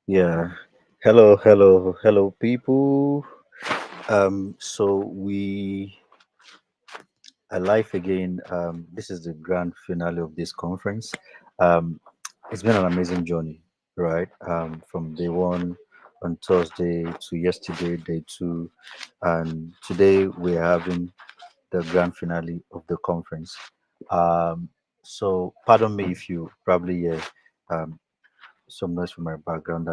Yeah. Hello, people. So we are live again. This is the grand finale of this conference. Um, it's been an amazing journey, right? From day one on Thursday to yesterday, day two, and today we're having the grand finale of the conference. Um, so pardon me if you probably hear um, some noise from my background.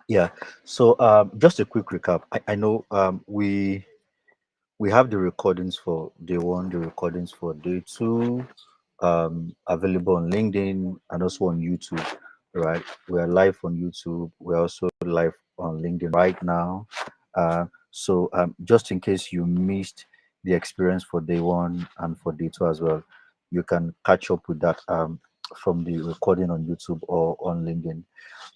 Yeah. So just a quick recap. I know we have the recordings for day one, the recordings for day two, available on LinkedIn and also on YouTube. Right. We are live on YouTube. We're also live on LinkedIn right now. So just in case you missed the experience for day one and for day two as well, you can catch up with that from the recording on YouTube or on LinkedIn,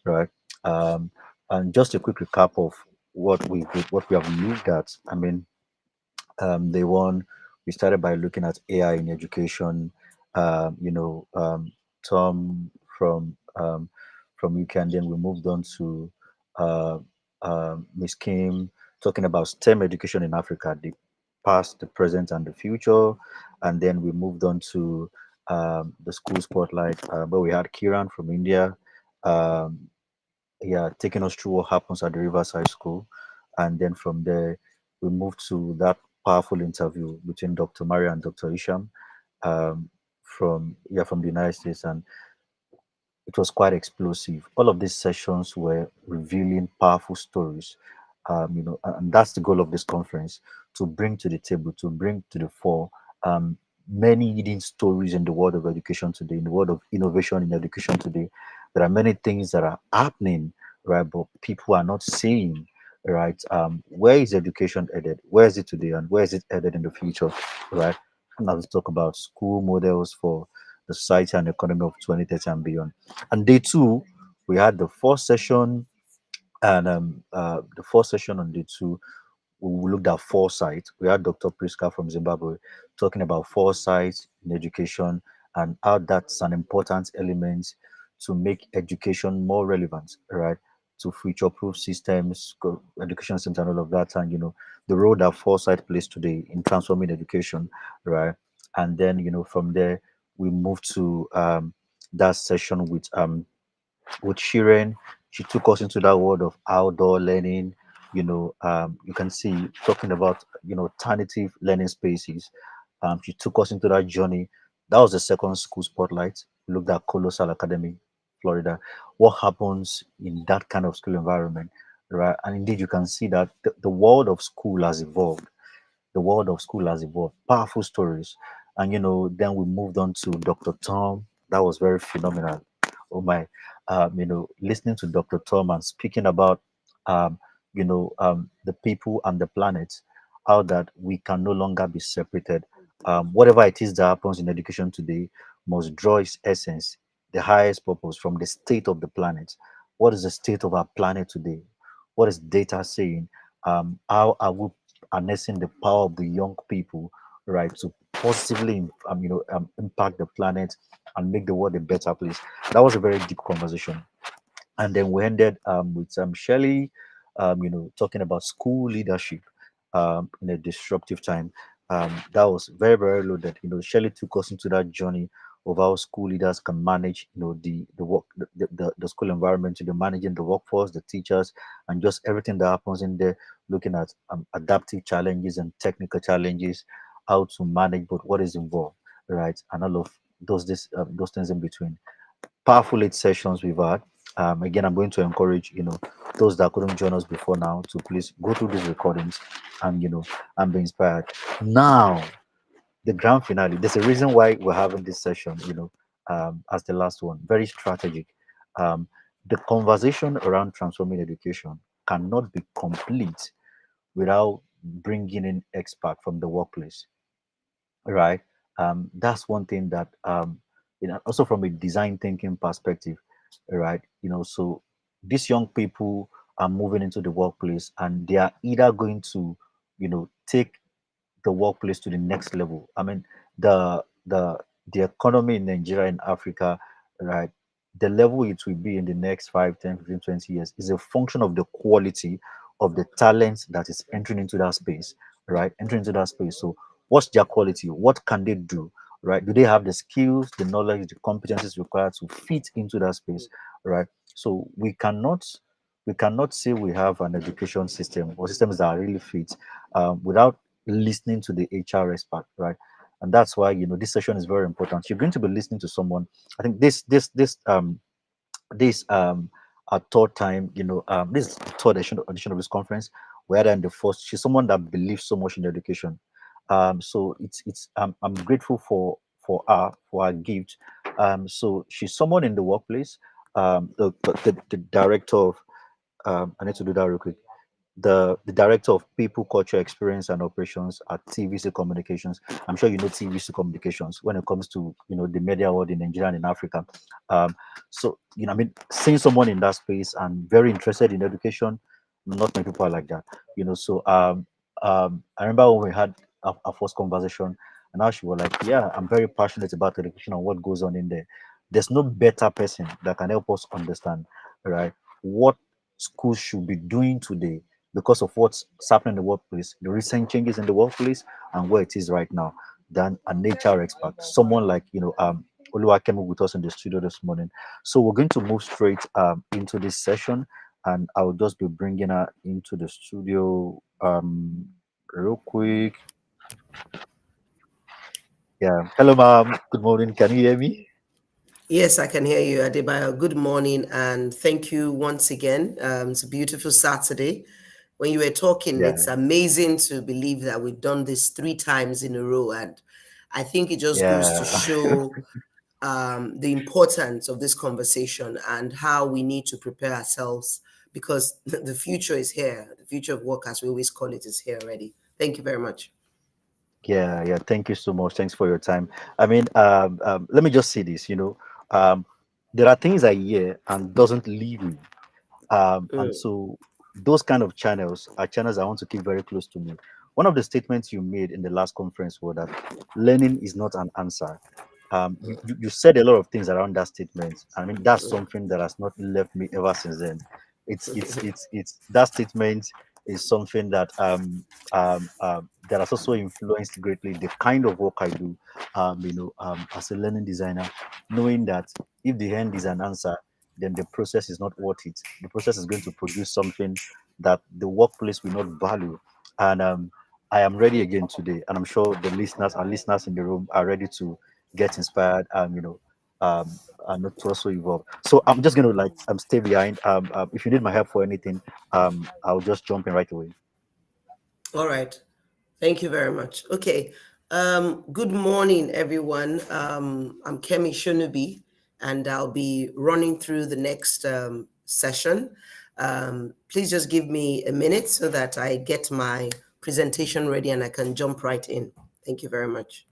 right? Um, and just a quick recap of what we have looked at. I mean, day one, we started by looking at AI in education. Tom from UK, and then we moved on to uh, Miss Kim talking about STEM education in Africa, the past, the present, and the future. And then we moved on to the school spotlight, where we had Kiran from India. Um, yeah, taking us through what happens at the Riverside School. And then from there, we moved to that powerful interview between Dr. Maria and Dr. Isham from the United States. And it was quite explosive. All of these sessions were revealing powerful stories, and that's the goal of this conference, to bring to the table, to bring to the fore um, many hidden stories in the world of education today, in the world of innovation in education today. There are many things that are happening, right, but people are not seeing, right? Where is education headed? Where is it today, and where is it headed in the future, right? And now let's talk about school models for the society and economy of 2030 and beyond. And day two, we had the first session, and the first session on day two, we looked at foresight. We had Dr. Priska from Zimbabwe talking about foresight in education and how that's an important element to make education more relevant, right? To future-proof systems, education systems, and all of that, and the role that foresight plays today in transforming education, right? And then from there we moved to that session with Shiren. She took us into that world of outdoor learning. You can see talking about alternative learning spaces. She took us into that journey. That was the second school spotlight. We looked at Colossal Academy, Florida. What happens in that kind of school environment, right? And indeed, you can see that the world of school has evolved. The world of school has evolved. Powerful stories. And then we moved on to Dr. Tom. That was very phenomenal. Oh my, listening to Dr. Tom and speaking about the people and the planet, how that we can no longer be separated. Whatever it is that happens in education today must draw its essence, the highest purpose from the state of the planet. What is the state of our planet today? What is data saying? How are we harnessing the power of the young people, right, to positively, impact the planet and make the world a better place? That was a very deep conversation. And then we ended with Shelley, talking about school leadership in a disruptive time. That was very, very loaded. Shelley took us into that journey of how school leaders can manage, the work, the school environment, managing the workforce, the teachers, and just everything that happens in there, looking at adaptive challenges and technical challenges, how to manage, but what is involved, right, and all of those things in between. Powerful 8 sessions we've had. Again, I'm going to encourage those that couldn't join us before now to please go through these recordings and and be inspired. Now, the grand finale. There's a reason why we're having this session. As the last one, very strategic. Um, the conversation around transforming education cannot be complete without bringing in expert from the workplace, right? That's one thing that also from a design thinking perspective, right? So these young people are moving into the workplace, and they are either going to take the workplace to the next level. I mean, the the the economy in Nigeria and Africa, right? the level it will be in the next 5, 10, 15, 20 years is a function of the quality of the talent that is entering into that space, right? Entering into that space. So, what's their quality? What can they do, right? Do they have the skills, the knowledge, the competencies required to fit into that space, right? So, we cannot say we have an education system or systems that are really fit without listening to the HR expert, right? And that's why this session is very important. You're going to be listening to someone. I think this our third time, this is the third edition of this conference. Where in the first, she's someone that believes so much in education. So it's I'm grateful for her gift. So she's someone in the workplace. The director of I need to do that real quick. The director of people, culture, experience, and operations at TVC Communications. I'm sure you know TVC Communications when it comes to the media world in Nigeria and in Africa. So I mean, seeing someone in that space and very interested in education, not many people are like that. I remember when we had our first conversation, and now she was like, "Yeah, I'm very passionate about education and what goes on in there. There's no better person that can help us understand, right? What schools should be doing today because of what's happening in the workplace, the recent changes in the workplace, and where it is right now, than a nature expert, someone like Oluwakemi with us in the studio this morning. So we're going to move straight into this session, and I will just be bringing her into the studio real quick. Yeah. Hello, ma'am. Good morning. Can you hear me? Yes, I can hear you, Adebayo. Good morning, and thank you once again. It's a beautiful Saturday. When you were talking, it's Yeah. amazing to believe that we've done this 3 times in a row, and I think it just goes to Yeah. show the importance of this conversation and how we need to prepare ourselves because the future is here. The future of work, as we always call it, is here already. Thank you very much. Yeah. Thank you so much. Thanks for your time. I mean, let me just say this. There are things I hear and doesn't leave me. And Mm, so those kind of channels are channels I want to keep very close to me. One of the statements you made in the last conference was that learning is not an answer. You said a lot of things around that statement. I mean, that's something that has not left me ever since then. It's that statement is something that has also influenced greatly the kind of work I do. As a learning designer, knowing that if the end is an answer, then the process is not worth it. The process is going to produce something that the workplace will not value. And I am ready again today, and I'm sure our listeners in the room are ready to get inspired and not to also evolve. So I'm just going to stay behind. If you need my help for anything, I'll just jump in right away. all right. Thank you very much. Okay. Good morning, everyone. I'm Kemi Shunubi, and I'll be running through the next session. Please just give me a minute so that I get my presentation ready and I can jump right in. Thank you very much.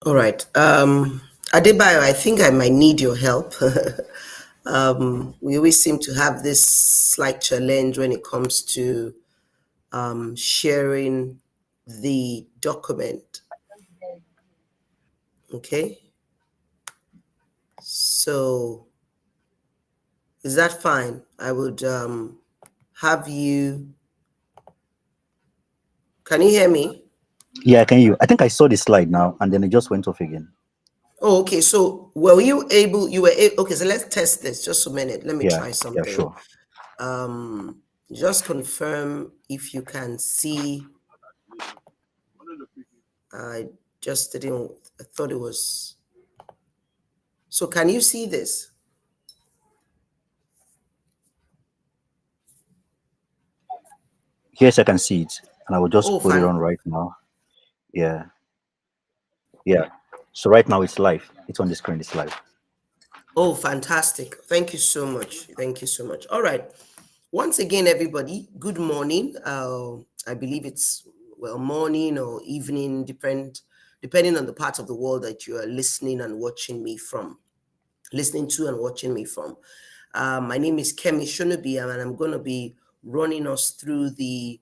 All right. Adebayo, I think I might need your help. We always seem to have this slight challenge when it comes to sharing the document. Okay. So is that fine? I would have you. Can you hear me? Yeah, can you? I think I saw the slide now, and then it just went off again. Oh, okay. So were you able? You were okay. So let's test this. Just a minute. Let me Yeah, try yeah, something. sure. Um, just confirm if you can see. I just didn't. I thought it was. So can you see this? Yes, I can see it, and I will Oh, just put it on right now. Yeah, yeah. So right now it's live. It's on the screen. It's live. oh, fantastic! Thank you so much. Thank you so much. All right. Once again, everybody, good morning. I believe it's well morning or evening, depending on the part of the world that you are listening and watching me from. Listening to and watching me from. My name is Kemi Shonobi, and I'm going to be running us through the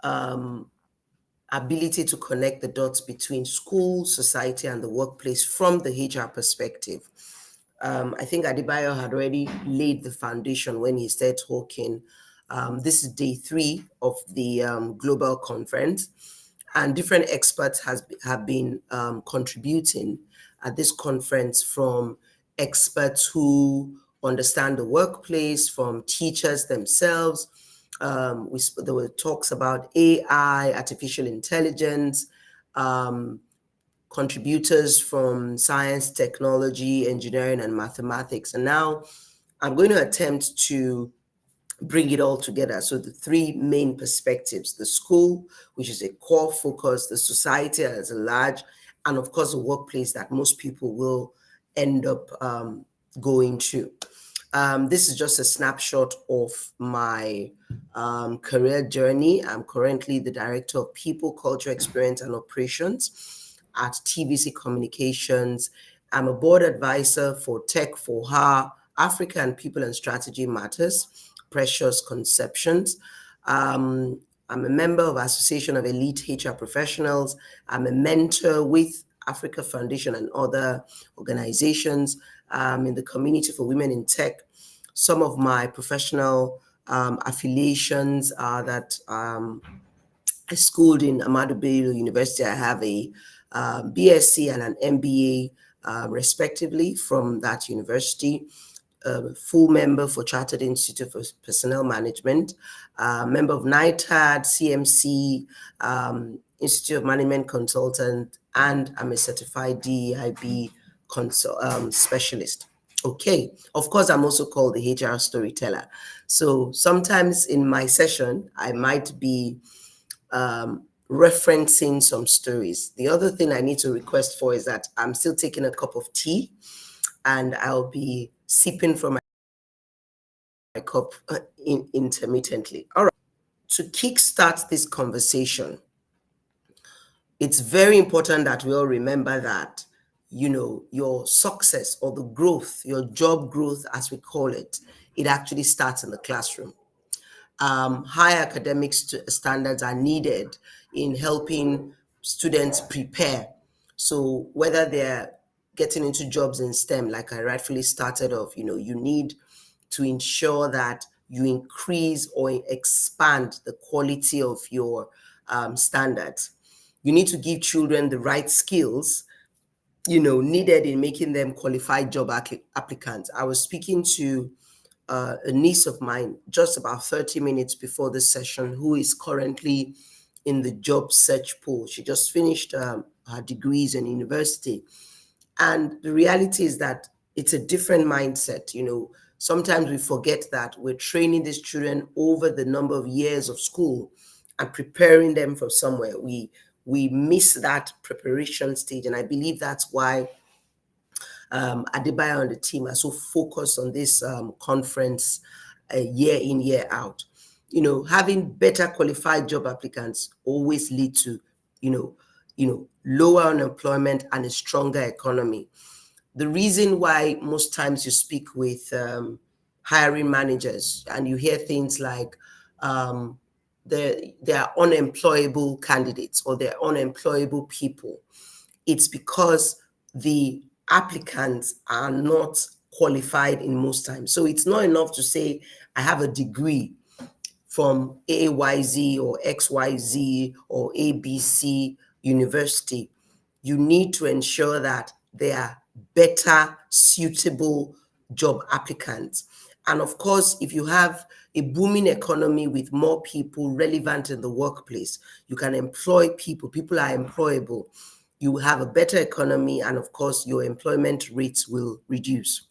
um, ability to connect the dots between school, society, and the workplace from the HR perspective. I think Adebayo had already laid the foundation when he started talking. This is day 3 of the global conference, and different experts have been contributing at this conference, from experts who understand the workplace, from teachers themselves. There were talks about AI, artificial intelligence, um, contributors from science, technology, engineering, and mathematics. And now I'm going to attempt to bring it all together. So the three main perspectives: the school, which is a core focus, the society as a large, and of course the workplace that most people will end up going to. This is just a snapshot of my career journey. I'm currently the Director of People, Culture, Experience, and Operations at TVC Communications. I'm a board advisor for Tech for Her, Africa and People and Strategy Matters, Precious Conceptions. I'm a member of Association of Elite HR Professionals. I'm a mentor with Africa Foundation and other organizations in the community for women in tech. Some of my professional affiliations are that I schooled in Ahmadu Bello University. I have a BSc and an MBA, respectively, from that university. Full member for Chartered Institute for Personnel Management, member of NITAD, CMC, Institute of Management Consultant, and I'm a certified DEIB specialist. Okay, of course, I'm also called the HR storyteller. So sometimes in my session, I might be referencing some stories. The other thing I need to request for is that I'm still taking a cup of tea, and I'll be sipping from my cup intermittently. All right. To kickstart this conversation, it's very important that we all remember that, your success or the growth, your job growth, as we call it, it actually starts in the classroom. High academic standards are needed in helping students prepare. So whether they're getting into jobs in STEM, like I rightfully started off, you need to ensure that you increase or expand the quality of your standards. You need to give children the right skills, needed in making them qualified job applicants. I was speaking to a niece of mine just about 30 minutes before this session, who is currently in the job search pool. She just finished her degrees in university. And the reality is that it's a different mindset. Sometimes we forget that we're training these children over the number of years of school and preparing them for somewhere. We miss that preparation stage. And I believe that's why Adebayo and the team are so focused on this conference year in, year out. Having better qualified job applicants always lead to, lower unemployment and a stronger economy. The reason why most times you speak with hiring managers and you hear things like um, they are unemployable candidates or they're unemployable people, it's because the applicants are not qualified in most times. So it's not enough to say, I have a degree from AYZ or XYZ or ABC university. You need to ensure that they are better suitable job applicants. And of course, if you have a booming economy with more people relevant in the workplace, you can employ people. People are employable. You will have a better economy, and of course, your employment rates will reduce.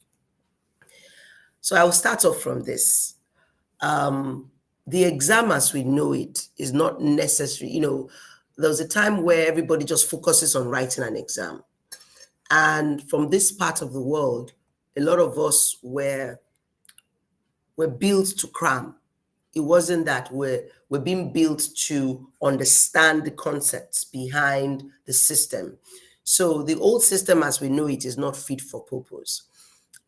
So I will start off from this. The exam as we know it is not necessary. There was a time where everybody just focuses on writing an exam. And from this part of the world, a lot of us were built to cram. It wasn't that we're being built to understand the concepts behind the system. So the old system as we know it is not fit for purpose.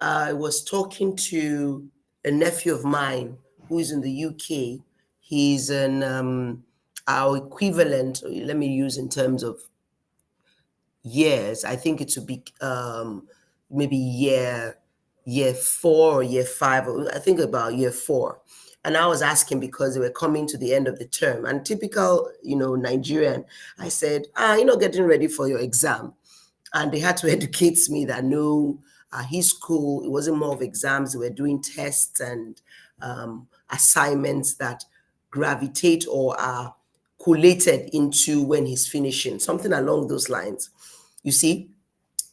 I was talking to a nephew of mine who is in the UK. He's an our equivalent, let me use in terms of years. I think it would be maybe year 4 or year 5, or I think about year 4. And I was asking because they were coming to the end of the term. And typical, Nigerian, I said, you're not getting ready for your exam. And they had to educate me that no, his school, it wasn't more of exams. They were doing tests and assignments that gravitate or are collated into when he's finishing, something along those lines. You see?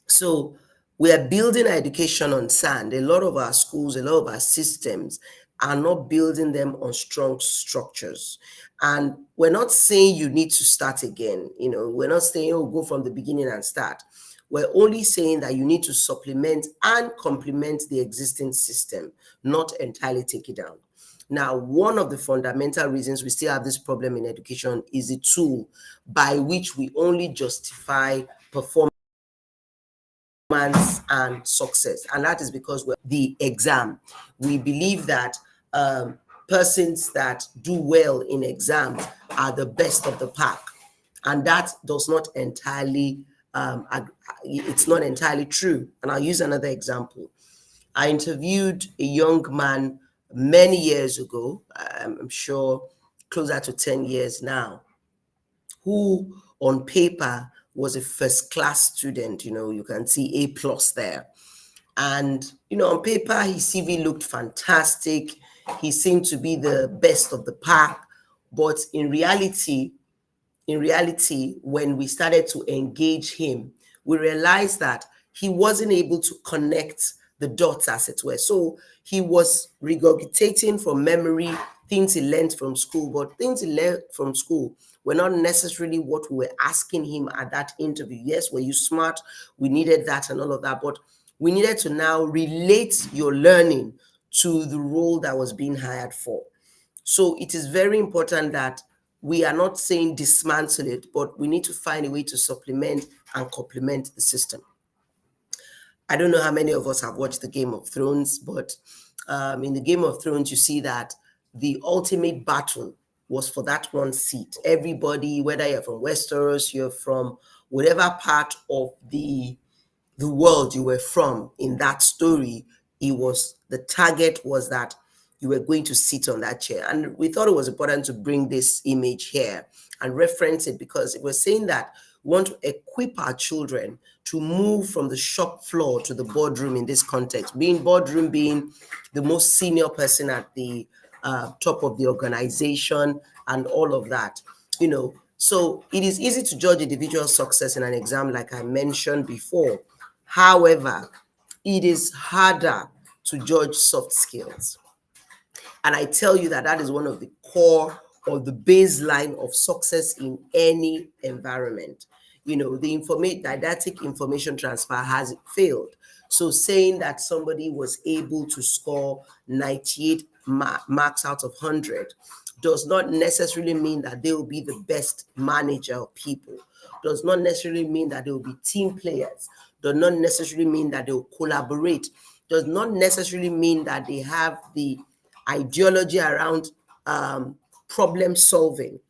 So we are building our education on sand. A lot of our schools, a lot of our systems are not building them on strong structures. And we're not saying you need to start again. We're not saying, oh, go from the beginning and start. We're only saying that you need to supplement and complement the existing system, not entirely take it down. Now, one of the fundamental reasons we still have this problem in education is a tool by which we only justify performance and success, and that is because we're the exam. We believe that persons that do well in exams are the best of the pack, and that does not entirely it's not entirely true. And I'll use another example. I interviewed a young man many years ago, I'm sure closer to 10 years now, who on paper was a first class student. You can see A plus there. And, on paper, his CV looked fantastic. He seemed to be the best of the pack. But in reality, when we started to engage him, we realized that he wasn't able to connect the dots, as it were. So he was regurgitating from memory things he learned from school, but things he learned from school were not necessarily what we were asking him at that interview. Yes, were you smart? We needed that and all of that, but we needed to now relate your learning to the role that was being hired for. So it is very important that we are not saying dismantle it, but we need to find a way to supplement and complement the system. I don't know how many of us have watched the Game of Thrones, but in the Game of Thrones, you see that the ultimate battle was for that one seat. Everybody, whether you're from Westeros, you're from whatever part of the world you were from in that story, it was the target was that you were going to sit on that chair. And we thought it was important to bring this image here and reference it because it was saying that we want to equip our children to move from the shop floor to the boardroom in this context, boardroom being the most senior person at the top of the organization and all of that. So it is easy to judge individual success in an exam, like I mentioned before. However, it is harder to judge soft skills. And I tell you that that is one of the core or the baseline of success in any environment. The didactic information transfer has failed. So saying that somebody was able to score 98 marks out of 100 does not necessarily mean that they will be the best manager of people. does not necessarily mean that they will be team players, does not necessarily mean that they will collaborate, does not necessarily mean that they have the ideology around problem solving.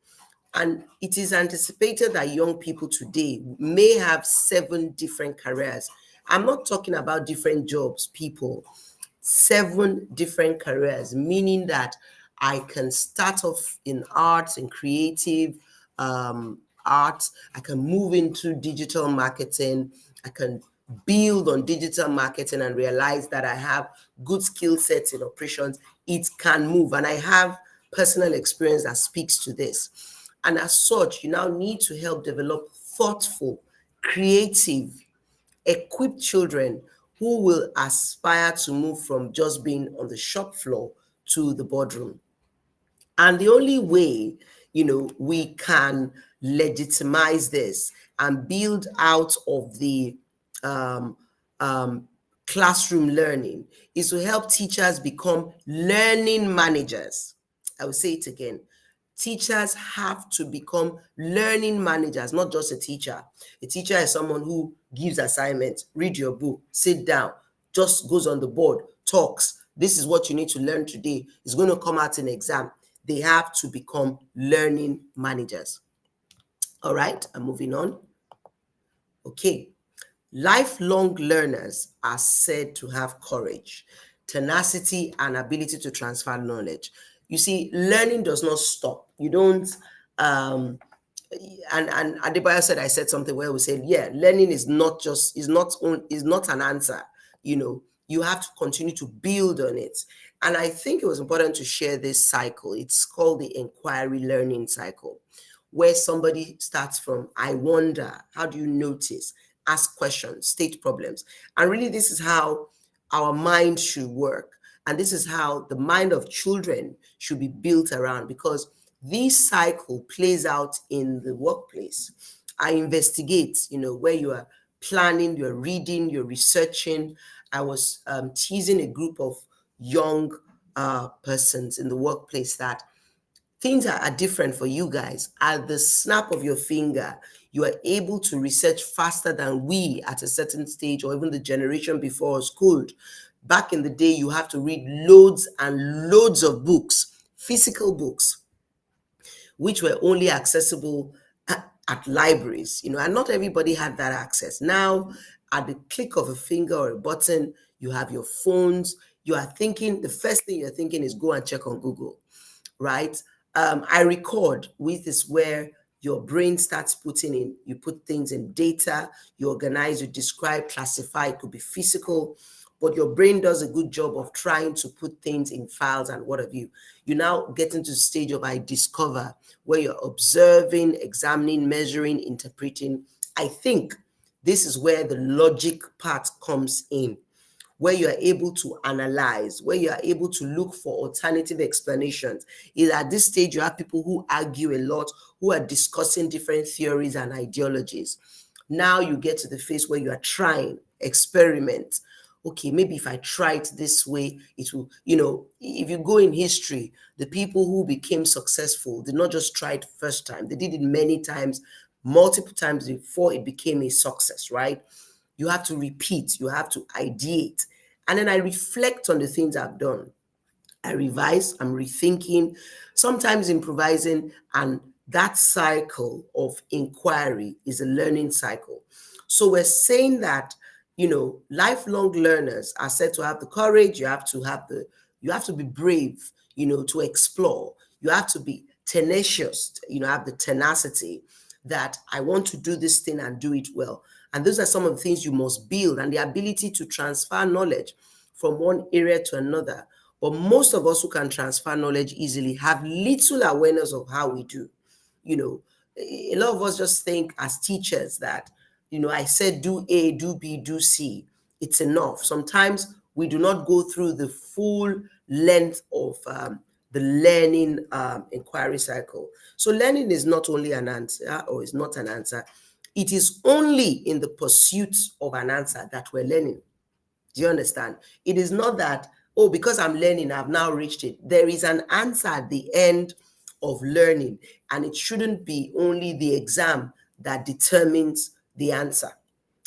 And it is anticipated that young people today may have 7 different careers. I'm not talking about different jobs, people. 7 different careers, meaning that I can start off in arts and creative arts. I can move into digital marketing. I can build on digital marketing and realize that I have good skill sets in operations. It can move. And I have personal experience that speaks to this. And as such, you now need to help develop thoughtful, creative, equip children who will aspire to move from just being on the shop floor to the boardroom. And the only way, we can legitimize this and build out of the um, um, classroom learning is to help teachers become learning managers. I will say it again. Teachers have to become learning managers, not just a teacher. A teacher is someone who gives assignments, read your book, sit down, just goes on the board, talks. This is what you need to learn today. It's going to come out in exam. They have to become learning managers. All right, I'm moving on. Okay. Lifelong learners are said to have courage, tenacity, and ability to transfer knowledge. You see, learning does not stop. You don't, and Adebayo said, I said something where we said, yeah, learning is not an answer. You have to continue to build on it. And I think it was important to share this cycle. It's called the inquiry learning cycle, where somebody starts from, I wonder, how do you notice? Ask questions, state problems. And really, this is how our mind should work. And this is how the mind of children should be built around, because this cycle plays out in the workplace. I investigate, where you are planning, you're reading, you're researching. I was teasing a group of young persons in the workplace that things are different for you guys. At the snap of your finger, you are able to research faster than we at a certain stage, or even the generation before us could. Back in the day, you have to read loads and loads of books, physical books, which were only accessible at libraries, and not everybody had that access. Now, at the click of a finger or a button, you have your phones. You are thinking, the first thing you're thinking is go and check on Google, right? I record with is where your brain starts putting in, you put things in data, you organize, you describe, classify. It could be physical, but your brain does a good job of trying to put things in files and what have you. You now get into the stage of I discover, where you're observing, examining, measuring, interpreting. I think this is where the logic part comes in, where you are able to analyze, where you are able to look for alternative explanations. Is at this stage you have people who argue a lot, who are discussing different theories and ideologies. Now you get to the phase where you are trying, experiment. Okay, maybe if I try it this way, it will, if you go in history, the people who became successful did not just try it first time, they did it many times, multiple times before it became a success, right? You have to repeat, you have to ideate. And then I reflect on the things I've done. I revise, I'm rethinking, sometimes improvising, and that cycle of inquiry is a learning cycle. So we're saying that, lifelong learners are said to have the courage, you have to be brave, to explore. You have to be tenacious, have the tenacity that I want to do this thing and do it well. And those are some of the things you must build, and the ability to transfer knowledge from one area to another. But most of us who can transfer knowledge easily have little awareness of how we do. A lot of us just think as teachers that, I said do A, do B, do C. It's enough. Sometimes we do not go through the full length of the learning inquiry cycle. So learning is not only an answer, or is not an answer. It is only in the pursuit of an answer that we're learning. Do you understand? It is not that, oh, because I'm learning, I've now reached it. There is an answer at the end of learning, and it shouldn't be only the exam that determines the answer.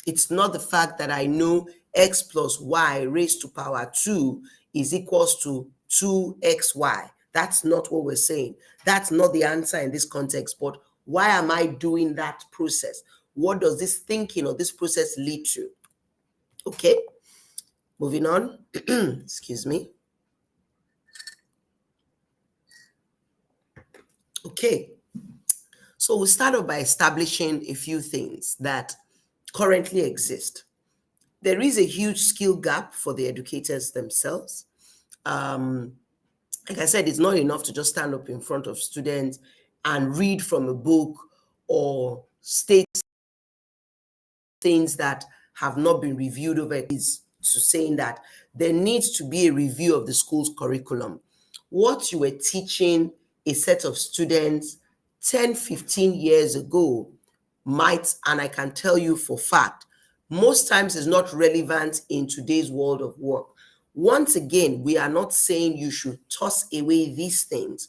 It's not the fact that I know x plus y raised to power 2 is equals to 2xy. That's not what we're saying. That's not the answer in this context. But why am I doing that process? What does this thinking or this process lead to? Okay, moving on. Excuse me. Okay, so we'll start off by establishing a few things that currently exist. There is a huge skill gap for the educators themselves. Like I said, it's not enough to just stand up in front of students and read from a book or state things that have not been reviewed over is to saying that there needs to be a review of the school's curriculum. What you were teaching a set of students 10, 15 years ago might, and I can tell you for fact, most times is not relevant in today's world of work. Once again, we are not saying you should toss away these things,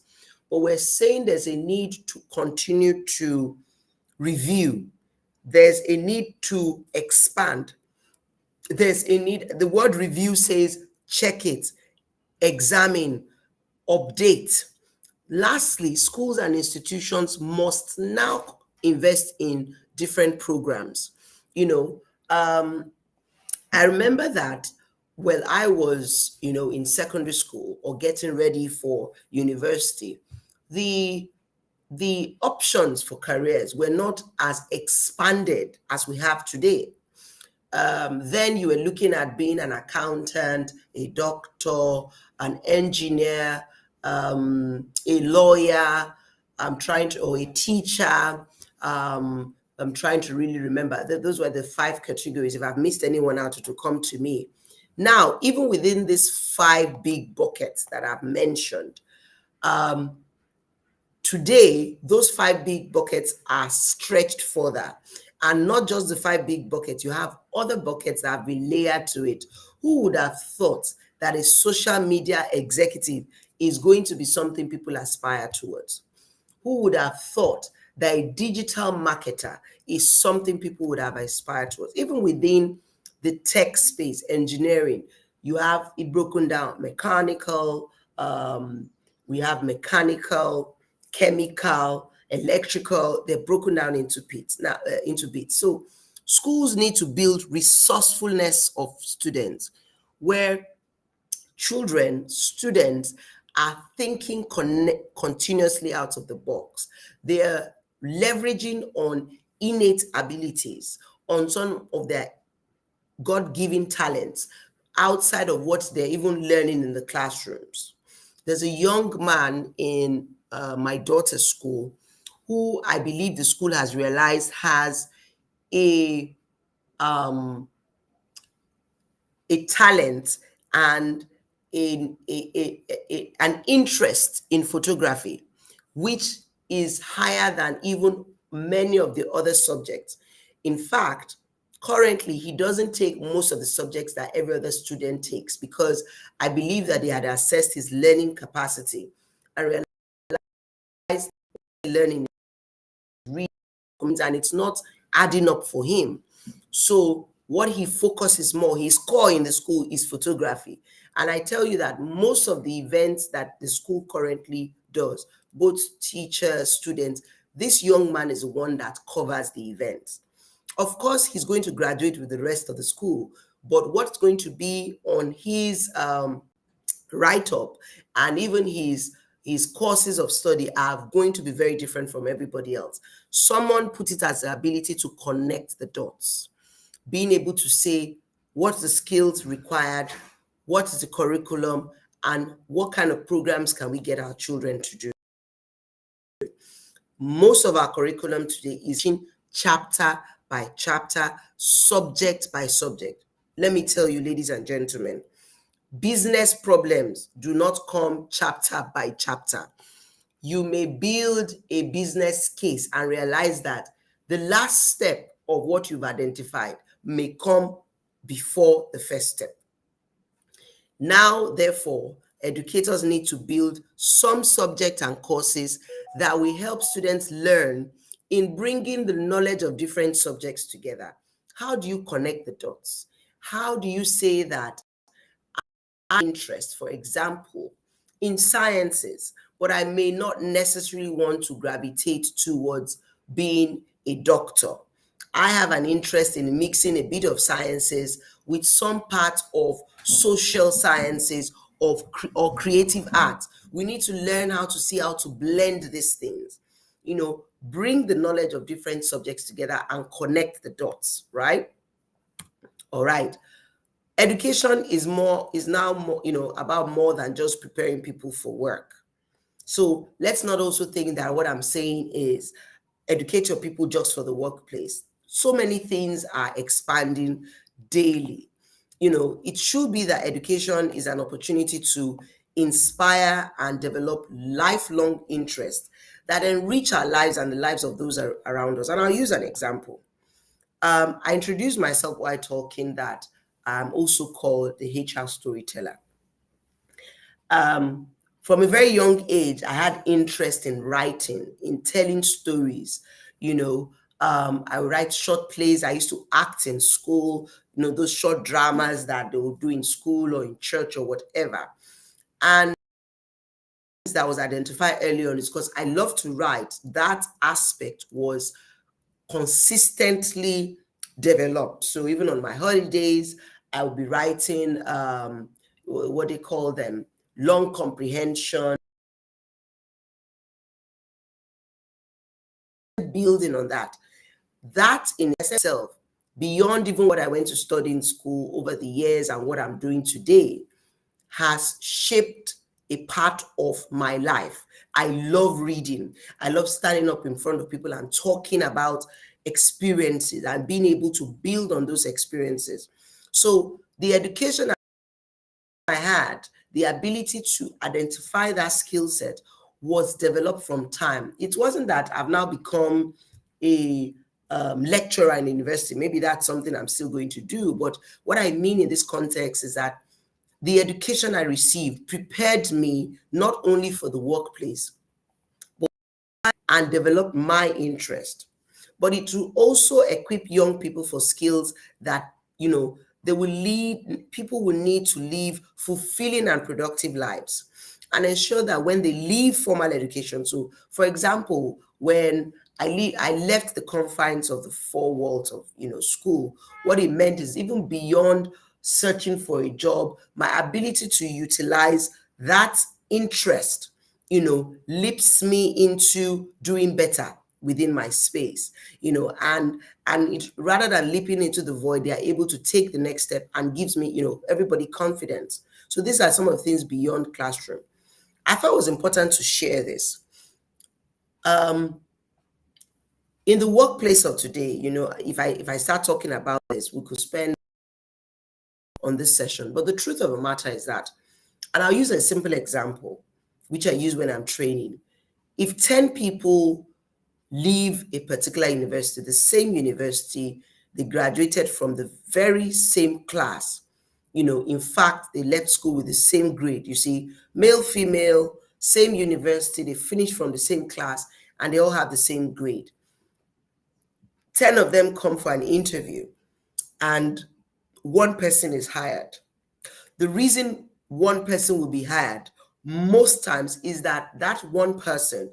but we're saying there's a need to continue to review. There's a need to expand. There's a need, the word review says check it, examine, update. Lastly, schools and institutions must now invest in different programs. I remember that when I was, in secondary school or getting ready for university, the the options for careers were not as expanded as we have today. Then you were looking at being an accountant, a doctor, an engineer, a lawyer. Or a teacher. I'm trying to really remember. Those were the 5 categories. If I've missed anyone out, it will come to me. Now, even within these 5 big buckets that I've mentioned, today, those 5 big buckets are stretched further. And not just the 5 big buckets, you have other buckets that have been layered to it. Who would have thought that a social media executive is going to be something people aspire towards? Who would have thought that a digital marketer is something people would have aspired towards? Even within the tech space, engineering, you have it broken down: mechanical, we have mechanical, chemical, electrical. They're broken down into bits. So schools need to build resourcefulness of students, where students are thinking continuously out of the box. They are leveraging on innate abilities, on some of their God-given talents outside of what they're even learning in the classrooms. There's a young man in my daughter's school who I believe the school has realized has a talent and an interest in photography, which is higher than even many of the other subjects. In fact, currently, he doesn't take most of the subjects that every other student takes, because I believe that they had assessed his learning capacity and realized learning really, and it's not adding up for him. So what he focuses more, his core in the school is photography. And I tell you that most of the events that the school currently does, both teachers, students, this young man is the one that covers the events. Of course, he's going to graduate with the rest of the school, but what's going to be on his write-up and even his courses of study are going to be very different from everybody else. Someone put it as the ability to connect the dots, being able to say what's the skills required, what is the curriculum, and what kind of programs can we get our children to do. Most of our curriculum today is chapter by chapter, subject by subject. Let me tell you, ladies and gentlemen, business problems do not come chapter by chapter. You may build a business case and realize that the last step of what you've identified may come before the first step. Now, therefore, educators need to build some subject and courses that will help students learn in bringing the knowledge of different subjects together, how do you connect the dots? How do you say that interest, for example, in sciences, but I may not necessarily want to gravitate towards being a doctor. I have an interest in mixing a bit of sciences with some part of social sciences or creative art. We need to learn how to see how to blend these things. Bring the knowledge of different subjects together and connect the dots, right? All right. Education is now more, about more than just preparing people for work. So let's not also think that what I'm saying is educate your people just for the workplace. So many things are expanding daily. It should be that education is an opportunity to inspire and develop lifelong interest that enrich our lives and the lives of those around us. And I'll use an example. I introduced myself while talking that I'm also called the HR storyteller. From a very young age, I had interest in writing, in telling stories. I would write short plays. I used to act in school, those short dramas that they would do in school or in church or whatever. And that was identified early on is because I love to write. That aspect was consistently developed. So even on my holidays, I would be writing what they call them, long comprehension, building on that. That in itself, beyond even what I went to study in school over the years and what I'm doing today, has shaped a part of my life. I love reading. I love standing up in front of people and talking about experiences and being able to build on those experiences. So the education I had, the ability to identify that skill set was developed from time. It wasn't that I've now become a lecturer in university. Maybe that's something I'm still going to do. But what I mean in this context is that the education I received prepared me not only for the workplace, but and develop my interest. But it will also equip young people for skills that, people will need to live fulfilling and productive lives and ensure that when they leave formal education. So, for example, when I left the confines of the four walls of, school, what it meant is even beyond searching for a job, my ability to utilize that interest, leaps me into doing better within my space, and it, rather than leaping into the void, they are able to take the next step and gives me, everybody confidence. So these are some of the things beyond classroom. I thought it was important to share this. In the workplace of today, if I start talking about this, we could spend on this session. But the truth of the matter is that, and I'll use a simple example, which I use when I'm training. If 10 people leave a particular university, the same university, they graduated from the very same class, in fact, they left school with the same grade. You see, male, female, same university, they finished from the same class, and they all have the same grade. 10 of them come for an interview, and one person is hired. The reason one person will be hired most times is that that one person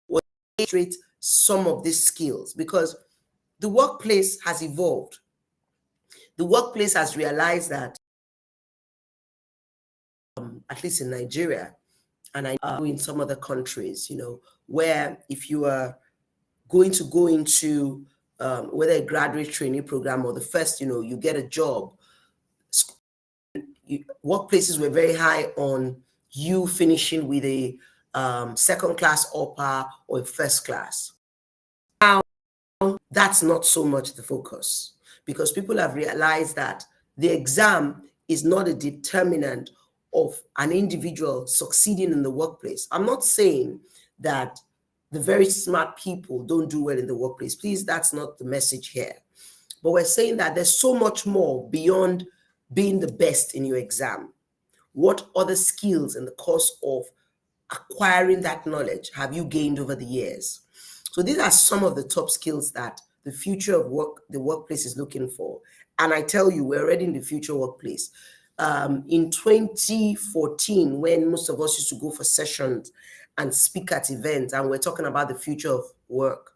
will demonstrate some of these skills because the workplace has evolved. The workplace has realized that, at least in Nigeria, and I know in some other countries, where if you are going to go into whether a graduate training program or the first, you get a job, workplaces were very high on you finishing with a second class upper or a first class. Now, that's not so much the focus because people have realized that the exam is not a determinant of an individual succeeding in the workplace. I'm not saying that the very smart people don't do well in the workplace. Please, that's not the message here. But we're saying that there's so much more beyond being the best in your exam. What other skills in the course of acquiring that knowledge have you gained over the years? So these are some of the top skills that the future of work, the workplace is looking for. And I tell you, we're already in the future workplace. In 2014, when most of us used to go for sessions and speak at events, and we're talking about the future of work,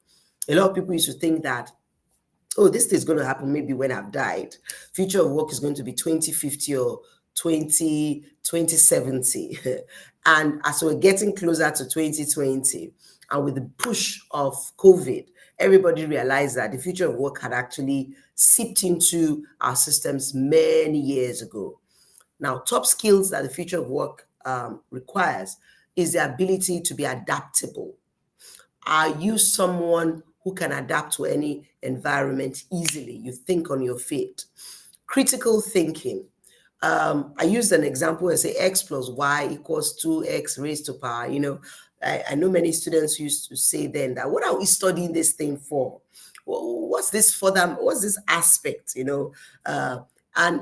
a lot of people used to think that, oh, this is going to happen maybe when I've died. Future of work is going to be 2050 or 2070. And as we're getting closer to 2020, and with the push of COVID, everybody realized that the future of work had actually seeped into our systems many years ago. Now, top skills that the future of work requires is the ability to be adaptable. Are you someone who can adapt to any environment easily? You think on your feet. Critical thinking. I used an example and say x plus y equals 2x raised to power. I know many students used to say then that, what are we studying this thing for? What's this for them? What's this aspect? And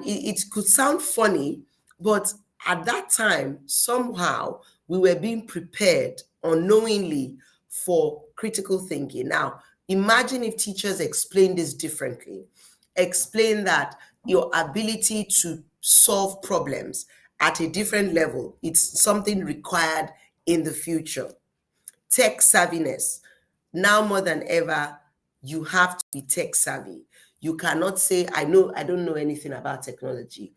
it could sound funny, but at that time, somehow we were being prepared unknowingly for critical thinking. Now, imagine if teachers explain this differently. Explain that your ability to solve problems at a different level, it's something required in the future. Tech savviness. Now more than ever, you have to be tech savvy. You cannot say, I don't know anything about technology.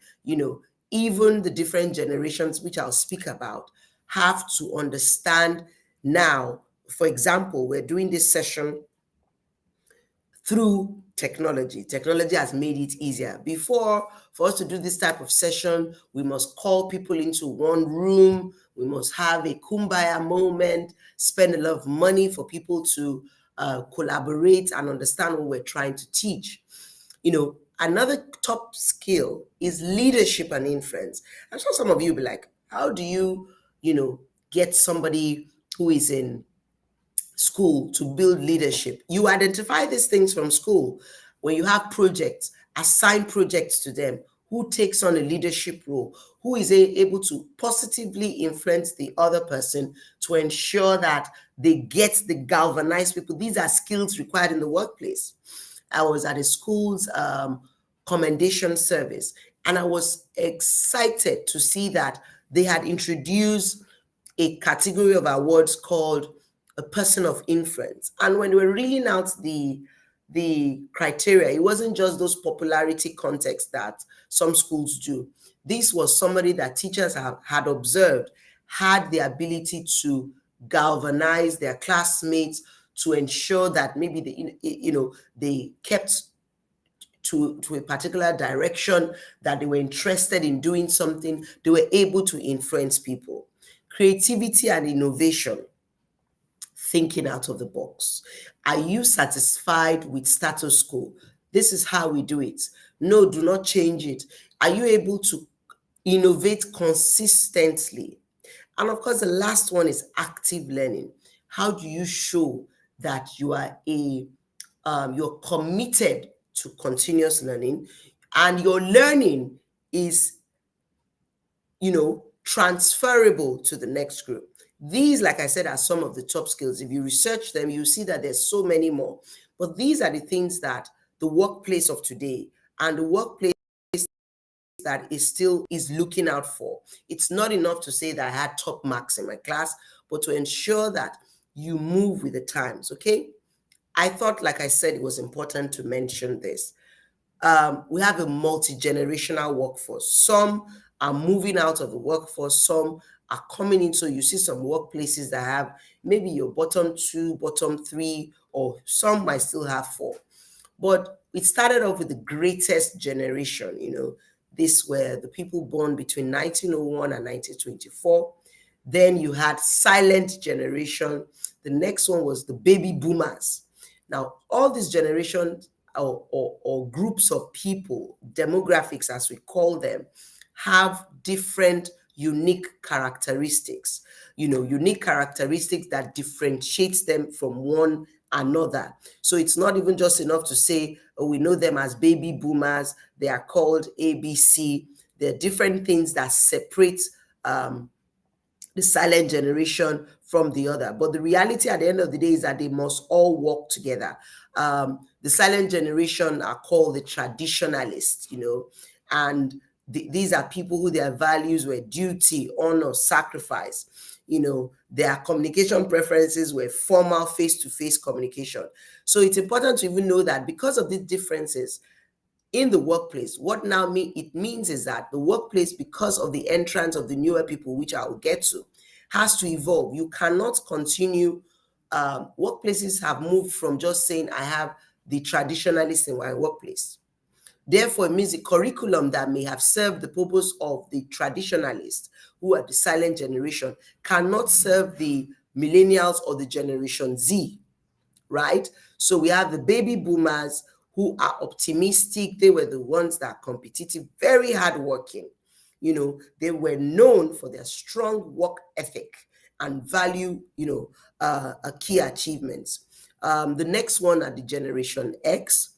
Even the different generations, which I'll speak about, have to understand now. For example, we're doing this session through technology. Technology has made it easier. Before, for us to do this type of session, we must call people into one room. We must have a kumbaya moment, spend a lot of money for people to collaborate and understand what we're trying to teach. Another top skill is leadership and influence. I'm sure some of you will be like, how do you, get somebody who is in school to build leadership? You identify these things from school. When you have projects, assign projects to them. Who takes on a leadership role? Who is able to positively influence the other person to ensure that they get the galvanized people? These are skills required in the workplace. I was at a school's commendation service, and I was excited to see that they had introduced a category of awards called a person of influence. And when they were reading out the criteria, it wasn't just those popularity contexts that some schools do. This was somebody that teachers had observed had the ability to galvanize their classmates, to ensure that maybe they kept to a particular direction, that they were interested in doing something. They were able to influence people. Creativity and innovation. Thinking out of the box. Are you satisfied with status quo? This is how we do it. No, do not change it. Are you able to innovate consistently? And of course, the last one is active learning. How do you show that you are you're committed to continuous learning, and your learning is, transferable to the next group? These, like I said, are some of the top skills. If you research them, you see that there's so many more. But these are the things that the workplace of today and the workplace that is looking out for. It's not enough to say that I had top marks in my class, but to ensure that you move with the times, okay? I thought, like I said, it was important to mention this. We have a multi-generational workforce. Some are moving out of the workforce, some are coming in. So you see some workplaces that have maybe your bottom two, bottom three, or some might still have four. But it started off with the greatest generation. These were the people born between 1901 and 1924. Then you had silent generation. The next one was the baby boomers. Now, all these generations or groups of people, demographics as we call them, have different unique characteristics, unique characteristics that differentiates them from one another. So it's not even just enough to say, oh, we know them as baby boomers, they are called ABC. There are different things that separate the silent generation from the other. But the reality at the end of the day is that they must all work together. The silent generation are called the traditionalists, and these are people who their values were duty, honor, sacrifice. Their communication preferences were formal face-to-face communication. So it's important to even know that because of these differences, in the workplace, what now it means is that the workplace, because of the entrance of the newer people, which I will get to, has to evolve. You cannot continue. Workplaces have moved from just saying, I have the traditionalists in my workplace. Therefore, it means the curriculum that may have served the purpose of the traditionalists, who are the silent generation, cannot serve the millennials or the Generation Z, right? So we have the baby boomers who are optimistic. They were the ones that are competitive, very hardworking. They were known for their strong work ethic and value, key achievements. The next one are the Generation X,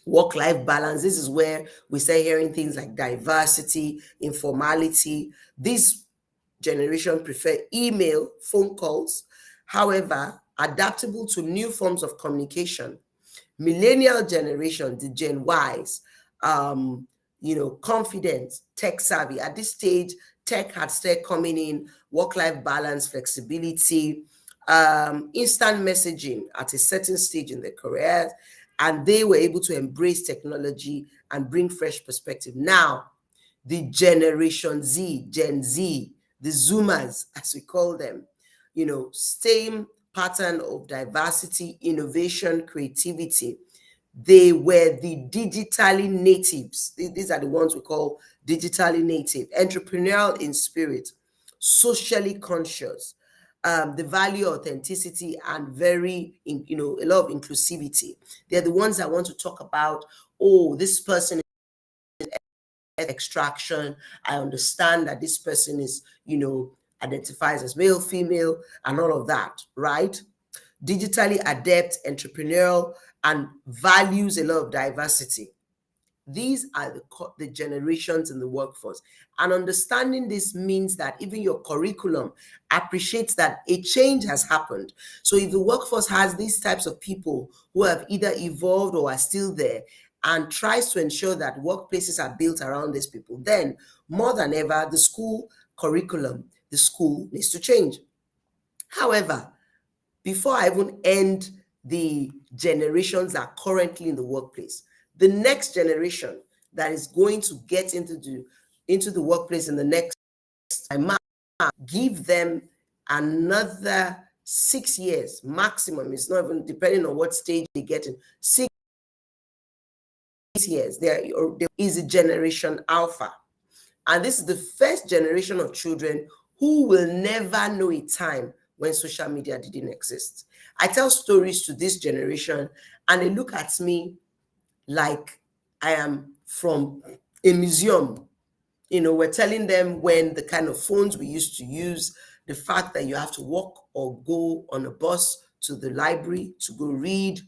work-life balance. This is where we start hearing things like diversity, informality. This generation prefer email, phone calls, however, adaptable to new forms of communication. Millennial generation, the Gen Ys, confident, tech savvy. At this stage, tech had started coming in, work-life balance, flexibility, instant messaging at a certain stage in their careers, and they were able to embrace technology and bring fresh perspective. Now, the Generation Z, Gen Z, the Zoomers, as we call them, same pattern of diversity, innovation, creativity. They were the digitally natives. These are the ones we call digitally native, entrepreneurial in spirit, socially conscious, the value of authenticity, and a lot of inclusivity. They're the ones that want to talk about, oh, this person is extraction. I understand that this person is, identifies as male, female, and all of that, right? Digitally adept, entrepreneurial, and values a lot of diversity. These are the generations in the workforce. And understanding this means that even your curriculum appreciates that a change has happened. So if the workforce has these types of people who have either evolved or are still there, and tries to ensure that workplaces are built around these people, then more than ever, the school curriculum, the school needs to change. However, before I even end the generations that are currently in the workplace, the next generation that is going to get into the workplace in the next, I might give them another 6 years maximum. It's not even depending on what stage they get in. 6 years. There is a Generation Alpha. And this is the first generation of children who will never know a time when social media didn't exist. I tell stories to this generation and they look at me like I am from a museum. We're telling them when the kind of phones we used to use, the fact that you have to walk or go on a bus to the library to go read,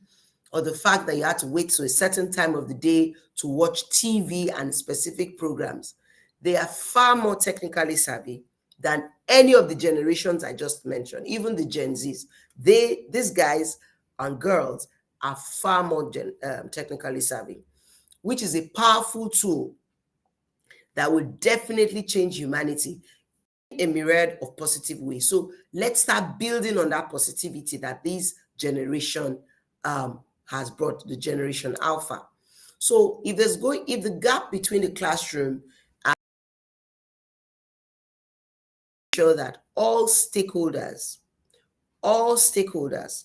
or the fact that you had to wait to a certain time of the day to watch TV and specific programs. They are far more technically savvy than any of the generations I just mentioned, even the Gen Zs. These guys and girls are far more technically savvy, which is a powerful tool that will definitely change humanity in a myriad of positive ways. So let's start building on that positivity that this generation has brought, the Generation Alpha. So if the gap between the classroom and sure that all stakeholders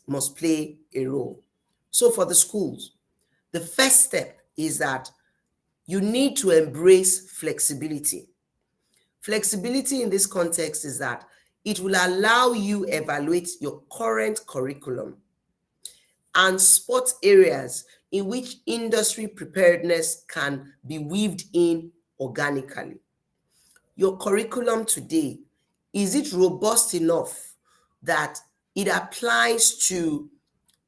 must play a role. So for the schools, the first step is that you need to embrace flexibility. Flexibility in this context is that it will allow you evaluate your current curriculum and spot areas in which industry preparedness can be weaved in organically. Your curriculum today, is it robust enough that it applies to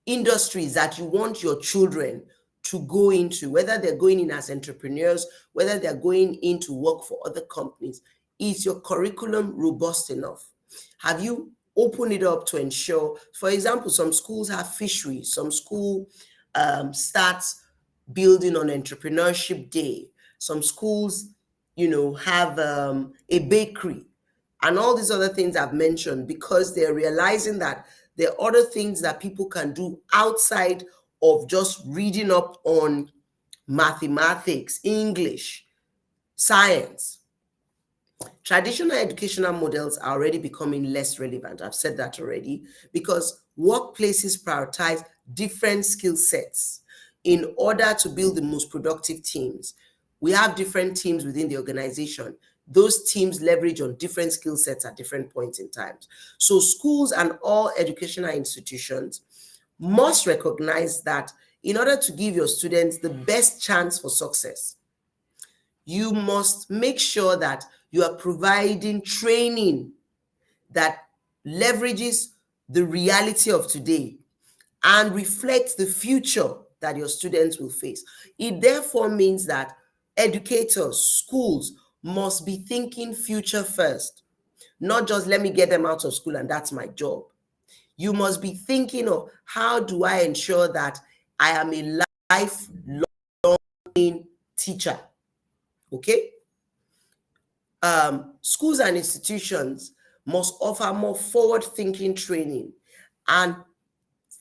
industries that you want your children to go into, whether they're going in as entrepreneurs, whether they're going in to work for other companies? is your curriculum robust enough? Have you opened it up to ensure, for example, some schools have fisheries, some school starts building on entrepreneurship day, some schools, have a bakery, and all these other things I've mentioned, because they're realizing that there are other things that people can do outside of just reading up on mathematics, English, science. Traditional educational models are already becoming less relevant. I've said that already, because workplaces prioritize different skill sets in order to build the most productive teams. We have different teams within the organization. Those teams leverage on different skill sets at different points in time. So schools and all educational institutions must recognize that in order to give your students the best chance for success, you must make sure that you are providing training that leverages the reality of today and reflects the future that your students will face. It therefore means that educators, schools must be thinking future first, not just let me get them out of school and that's my job. You must be thinking of, how do I ensure that I am a lifelong teacher? Okay? Schools and institutions must offer more forward-thinking training and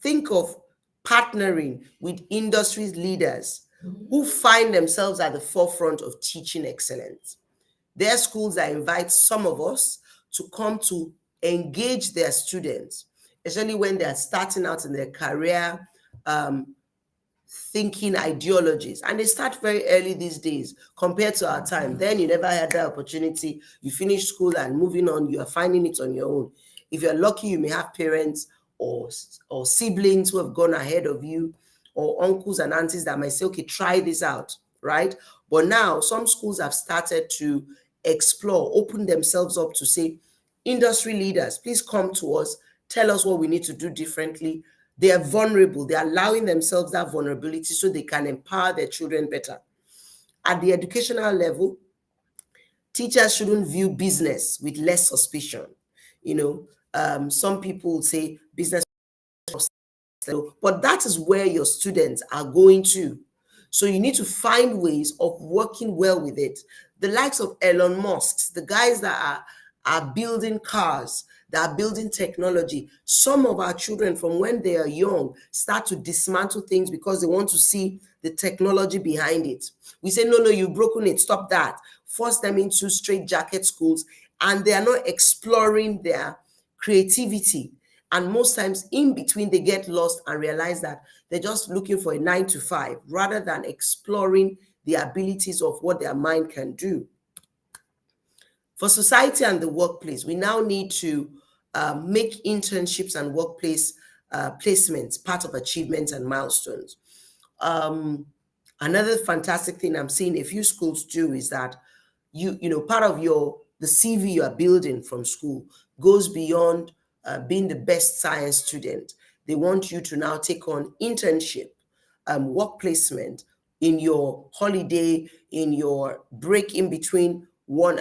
think of partnering with industry leaders who find themselves at the forefront of teaching excellence. There are schools that invite some of us to come to engage their students, especially when they're starting out in their career, thinking ideologies, and they start very early these days compared to our time. Then you never had that opportunity. You finish school and moving on, you are finding it on your own. If you're lucky, you may have parents or siblings who have gone ahead of you, or uncles and aunties that might say, okay, try this out, right? But now some schools have started to explore, open themselves up to say, industry leaders, please come to us, tell us what we need to do differently. They are vulnerable. They're allowing themselves that vulnerability so they can empower their children better. At the educational level, teachers shouldn't view business with less suspicion. Some people say business, but that is where your students are going to. So you need to find ways of working well with it. The likes of Elon Musk's, the guys that are building cars, that are building technology. Some of our children, from when they are young, start to dismantle things because they want to see the technology behind it. We say, no, you've broken it, stop that. Force them into straight jacket schools, and they are not exploring their creativity. And most times in between, they get lost and realize that they're just looking for a 9 to 5 rather than exploring the abilities of what their mind can do. For society and the workplace, we now need to make internships and workplace placements part of achievements and milestones. Another fantastic thing I'm seeing a few schools do is that part of the CV you are building from school goes beyond being the best science student. They want you to now take on internship, work placement in your holiday, in your break in between one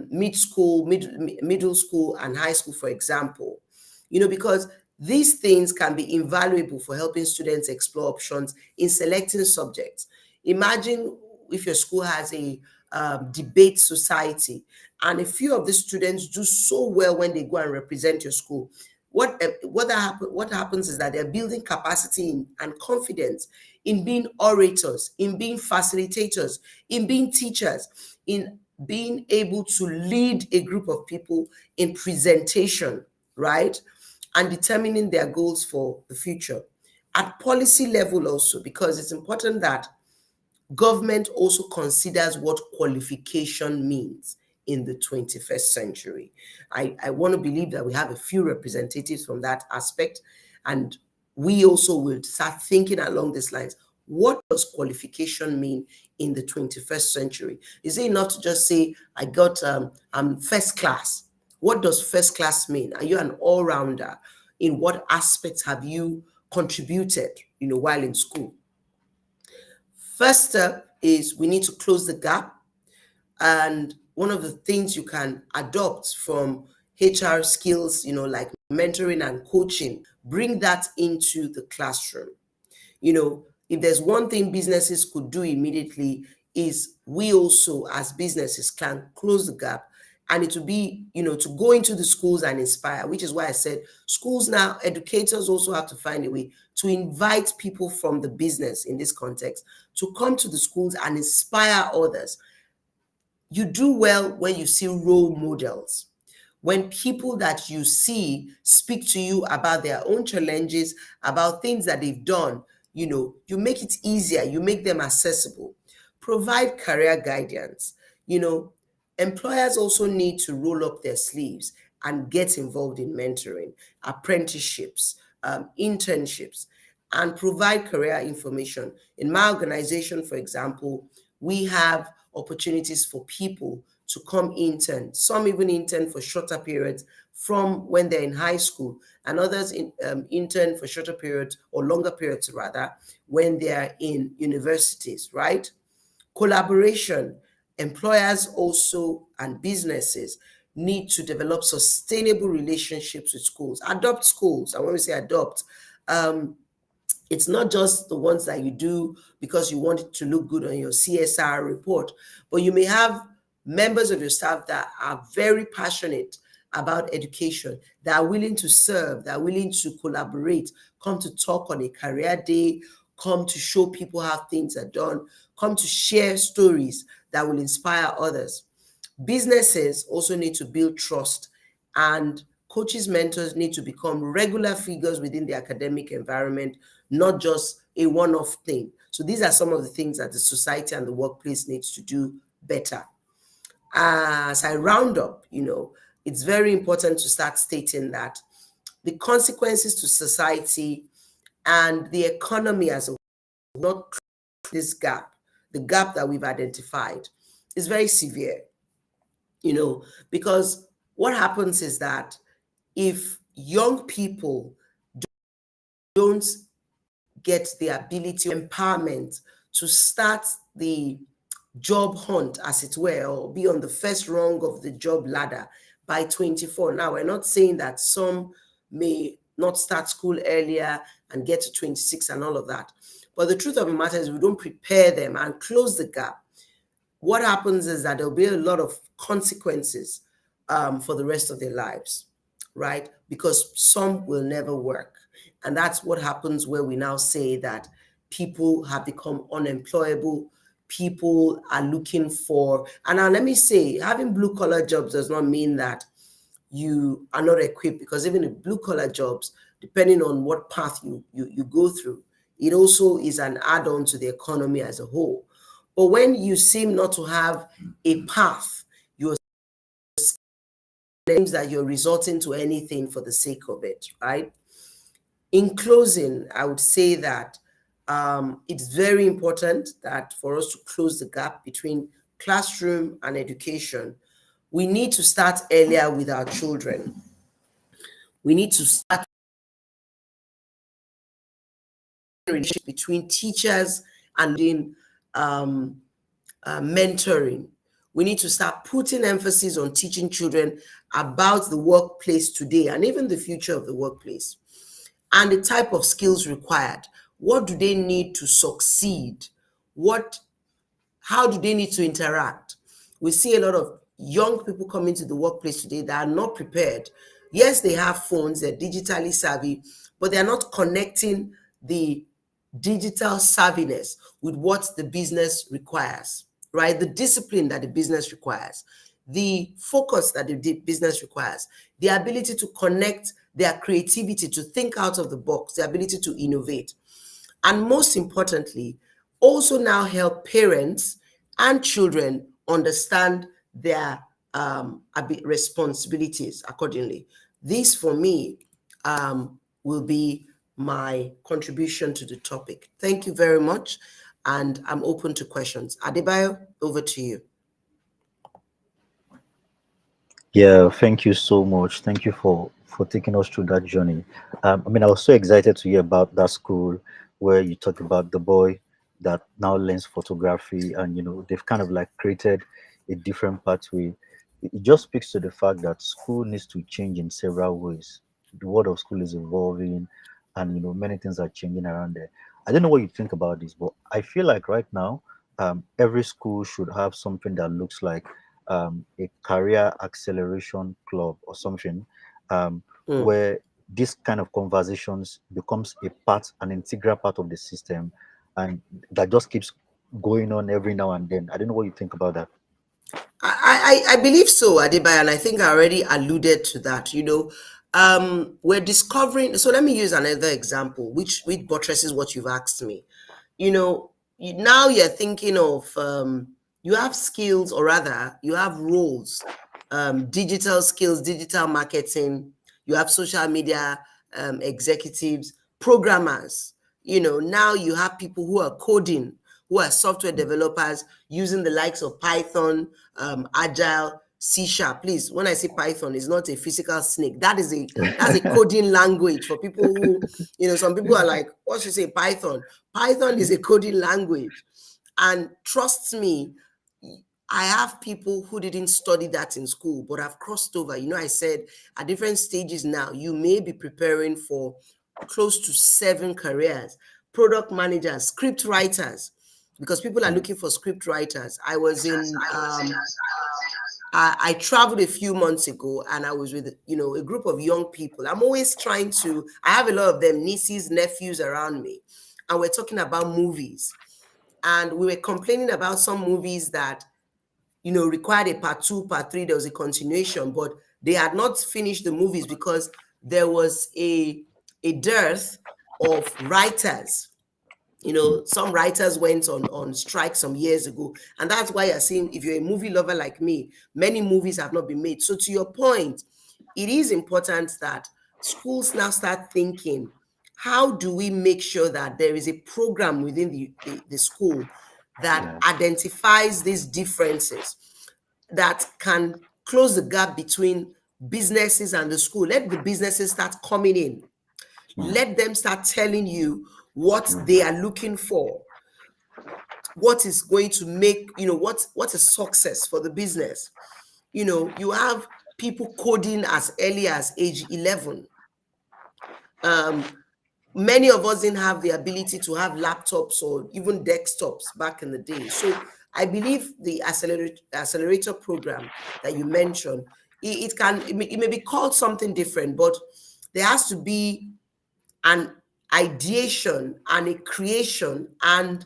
middle school and high school, for example. Because these things can be invaluable for helping students explore options in selecting subjects. Imagine if your school has a debate society, and a few of the students do so well when they go and represent your school. What happens is that they're building capacity and confidence in being orators, in being facilitators, in being teachers, in being able to lead a group of people in presentation, right? And determining their goals for the future. At policy level also, because it's important that government also considers what qualification means in the 21st century. I want to believe that we have a few representatives from that aspect, and we also will start thinking along these lines. What does qualification mean in the 21st century? Is it not to just say, I'm first class? What does first class mean? Are you an all-rounder? In what aspects have you contributed, while in school? First step is we need to close the gap. And one of the things you can adopt from HR skills, like mentoring and coaching, bring that into the classroom. If there's one thing businesses could do immediately, is we also as businesses can close the gap, and it will be, to go into the schools and inspire, which is why I said schools now, educators also have to find a way to invite people from the business in this context to come to the schools and inspire others. You do well when you see role models, when people that you see speak to you about their own challenges, about things that they've done. You make it easier, you make them accessible. Provide career guidance. Employers also need to roll up their sleeves and get involved in mentoring, apprenticeships, internships, and provide career information. In my organization, for example, we have opportunities for people to come intern. Some even intern for shorter periods from when they're in high school, and others intern for shorter periods, or longer periods rather, when they're in universities, right? Collaboration. Employers also and businesses need to develop sustainable relationships with schools. Adopt schools. And when we say adopt, it's not just the ones that you do because you want it to look good on your CSR report, but you may have members of your staff that are very passionate about education, that are willing to serve, that are willing to collaborate, come to talk on a career day, come to show people how things are done, come to share stories that will inspire others. Businesses also need to build trust, and coaches, mentors need to become regular figures within the academic environment, not just a one-off thing. So these are some of the things that the society and the workplace needs to do better. As I round up, it's very important to start stating that the consequences to society and the economy as a whole, not this gap, the gap that we've identified, is very severe. Because what happens is that if young people don't get the ability, empowerment to start the job hunt, as it were, or be on the first rung of the job ladder by 24. Now, we're not saying that some may not start school earlier and get to 26 and all of that. But the truth of the matter is, we don't prepare them and close the gap, what happens is that there'll be a lot of consequences for the rest of their lives, right? Because some will never work. And that's what happens where we now say that people have become unemployable. People are looking for, and now let me say, having blue collar jobs does not mean that you are not equipped, because even in blue collar jobs, depending on what path you go through, it also is an add-on to the economy as a whole. But when you seem not to have a path, you're claims that you're resorting to anything for the sake of it, right? In closing, I would say that it's very important that for us to close the gap between classroom and education, we need to start earlier with our children. We need to start relationship between teachers and in mentoring. We need to start putting emphasis on teaching children about the workplace today and even the future of the workplace, and the type of skills required. What do they need to succeed? How do they need to interact? We see a lot of young people coming to the workplace today that are not prepared. Yes, they have phones, they're digitally savvy, but they're not connecting the digital savviness with what the business requires, right? The discipline that the business requires, the focus that the business requires, the ability to connect their creativity, to think out of the box, the ability to innovate. And most importantly, also now help parents and children understand their responsibilities accordingly. This, for me, will be my contribution to the topic. Thank you very much, and I'm open to questions. Adebayo, over to you. Yeah, thank you so much. Thank you for taking us through that journey. I mean, I was so excited to hear about that school where you talked about the boy that now learns photography, and they've kind of like created a different pathway. It just speaks to the fact that school needs to change in several ways. The world of school is evolving, and many things are changing around there. I don't know what you think about this, but I feel like right now, every school should have something that looks like a career acceleration club or something, Mm. where this kind of conversations becomes a part, an integral part of the system, and that just keeps going on every now and then. I don't know what you think about that. I believe so, Adebayo, and I think I already alluded to that. We're discovering. So let me use another example, which buttresses what you've asked me. Now you're thinking of you have skills, or rather, you have roles, digital skills, digital marketing. You have social media executives, programmers. Now you have people who are coding, who are software developers using the likes of Python, Agile, C Sharp. Please, when I say Python, it's not a physical snake. That's a coding language for people who, some people are like, what should say Python? Python is a coding language. And trust me, I have people who didn't study that in school, but have crossed over. I said at different stages now, you may be preparing for close to 7 careers: product managers, script writers, because people are looking for script writers. I traveled a few months ago, and I was with a group of young people. I'm always trying to. I have a lot of them, nieces, nephews around me, and we're talking about movies. And we were complaining about some movies that required a part two, part three. There was a continuation, but they had not finished the movies because there was a dearth of writers. Some writers went on strike some years ago, and that's why you're seeing, if you're a movie lover like me, many movies have not been made. So to your point, it is important that schools now start thinking, how do we make sure that there is a program within the school that Yeah. identifies these differences, that can close the gap between businesses and the school? Let the businesses start coming in. Mm, Let them start telling you what they mm, are looking for, what is going to make, what is success for the business. You have people coding as early as age 11. um, Many of us didn't have the ability to have laptops or even desktops back in the day. So I believe the accelerator program that you mentioned, it may be called something different, but there has to be an ideation and a creation, and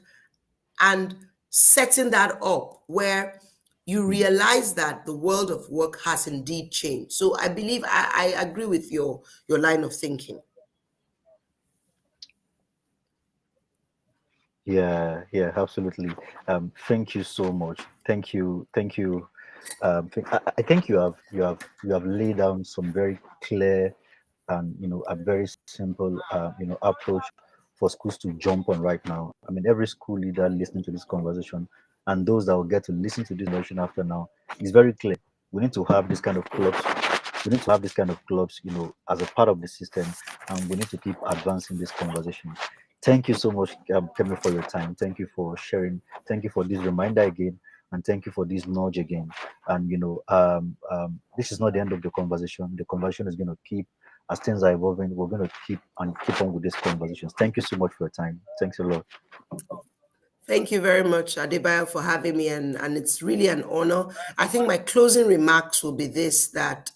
setting that up where you mm. realize that the world of work has indeed changed. So I believe I agree with your line of thinking. Yeah, yeah, absolutely. Thank you so much. Thank you. I think you have laid down some very clear and a very simple approach for schools to jump on right now. I mean, every school leader listening to this conversation, and those that will get to listen to this conversation after now, is very clear. We need to have this kind of clubs. We need to have this kind of clubs, as a part of the system, and we need to keep advancing this conversation. Thank you so much, Kemi, for your time. Thank you for sharing. Thank you for this reminder again, and thank you for this nudge again. And this is not the end of the conversation. The conversation is going to keep, as things are evolving. We're going to keep on with these conversations. Thank you so much for your time. Thanks a lot. Thank you very much, Adebayo, for having me, and it's really an honor. I think my closing remarks will be this: that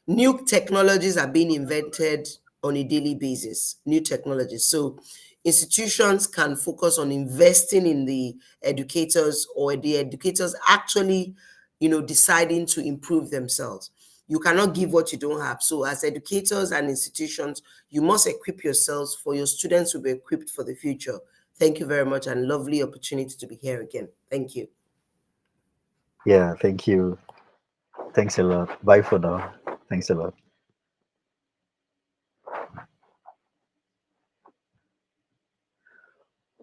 new technologies are being invented on a daily basis, new technologies. So institutions can focus on investing in the educators, or the educators actually, deciding to improve themselves. You cannot give what you don't have. So as educators and institutions, you must equip yourselves, for your students will be equipped for the future. Thank you very much, and lovely opportunity to be here again. Thank you. Yeah, thank you. Thanks a lot. Bye for now. Thanks a lot.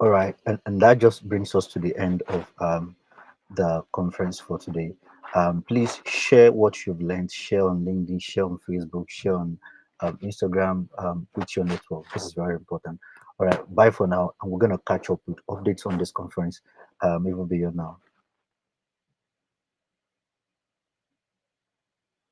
All right, and that just brings us to the end of the conference for today. Please share what you've learned, share on LinkedIn, share on Facebook, share on Instagram, with your network. This is very important. All right, bye for now, and we're going to catch up with updates on this conference even beyond now.